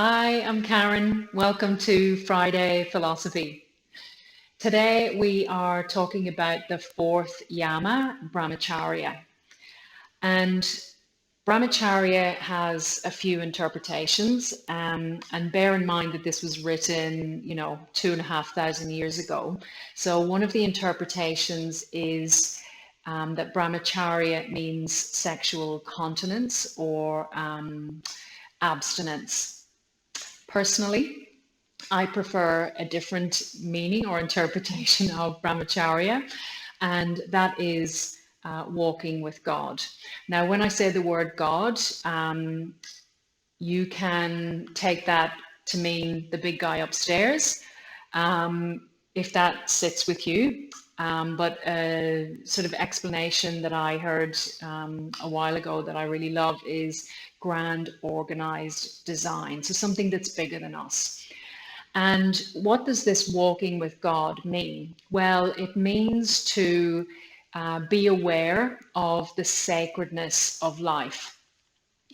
Hi, I'm Karen. Welcome to Friday Philosophy. Today we are talking about the fourth yama, Brahmacharya. And Brahmacharya has a few interpretations, and bear in mind that this was written, 2,500 years ago. So one of the interpretations is that Brahmacharya means sexual continence or abstinence. Personally, I prefer a different meaning or interpretation of Brahmacharya, and that is walking with God. Now, when I say the word God, you can take that to mean the big guy upstairs, if that sits with you. But a sort of explanation that I heard a while ago that I really love is grand organized design. So something that's bigger than us. And what does this walking with God mean? Well, it means to be aware of the sacredness of life.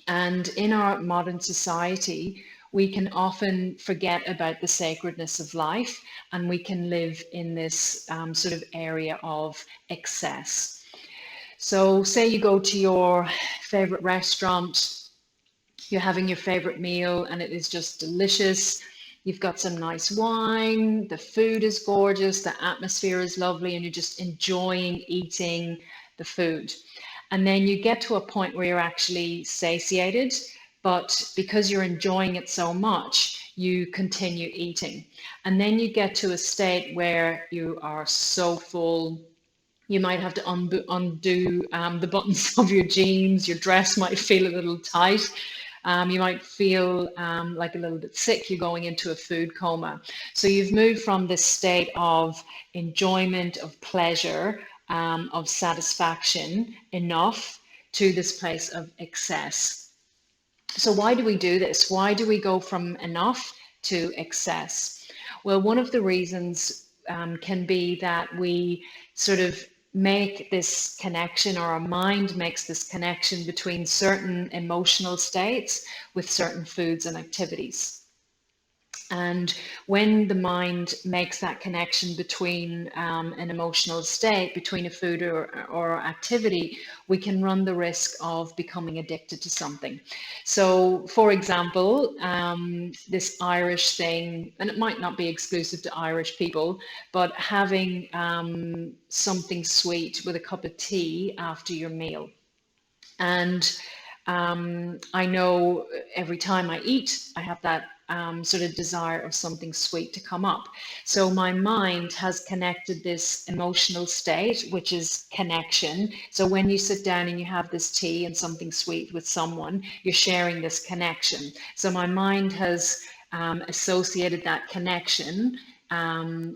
And in our modern society, we can often forget about the sacredness of life and we can live in this sort of area of excess. So, say you go to your favorite restaurant, you're having your favorite meal and it is just delicious. You've got some nice wine, the food is gorgeous, the atmosphere is lovely, and you're just enjoying eating the food. And then you get to a point where you're actually satiated, but because you're enjoying it so much, you continue eating. And then you get to a state where you are so full, you might have to undo the buttons of your jeans. Your dress might feel a little tight. You might feel like a little bit sick. You're going into a food coma. So you've moved from this state of enjoyment, of pleasure, of satisfaction enough to this place of excess. So why do we do this? Why do we go from enough to excess? Well, one of the reasons can be that we sort of make this connection, or our mind makes this connection between certain emotional states with certain foods and activities. And when the mind makes that connection between an emotional state, between a food or activity, we can run the risk of becoming addicted to something. So, for example, this Irish thing, and it might not be exclusive to Irish people, but having something sweet with a cup of tea after your meal. And I know every time I eat, I have that sort of desire of something sweet to come up. So my mind has connected this emotional state, which is connection. So when you sit down and you have this tea and something sweet with someone, you're sharing this connection. So my mind has associated that connection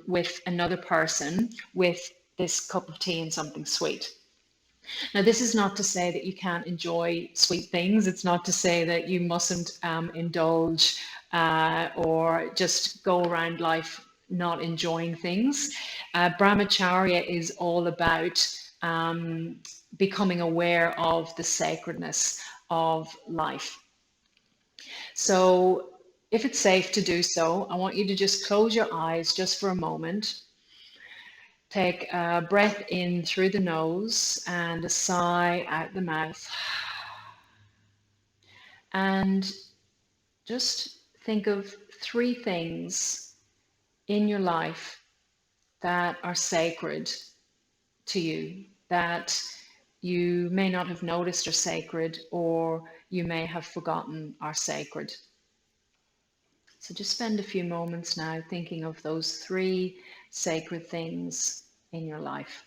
with another person with this cup of tea and something sweet. Now, this is not to say that you can't enjoy sweet things. It's not to say that you mustn't indulge or just go around life not enjoying things. Brahmacharya is all about becoming aware of the sacredness of life. So, if it's safe to do so, I want you to just close your eyes just for a moment. Take a breath in through the nose and a sigh out the mouth. And just think of three things in your life that are sacred to you, that you may not have noticed are sacred, or you may have forgotten are sacred. So just spend a few moments now thinking of those three sacred things in your life.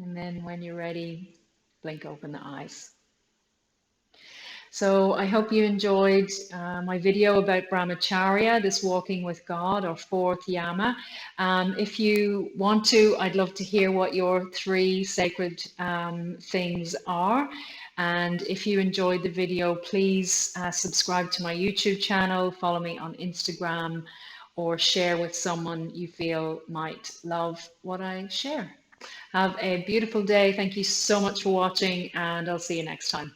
And then when you're ready, blink open the eyes. So I hope you enjoyed my video about Brahmacharya, this walking with God, or fourth yama. If you want to, I'd love to hear what your three sacred things are. And if you enjoyed the video, please subscribe to my YouTube channel, follow me on Instagram, or share with someone you feel might love what I share. Have a beautiful day. Thank you so much for watching, and I'll see you next time.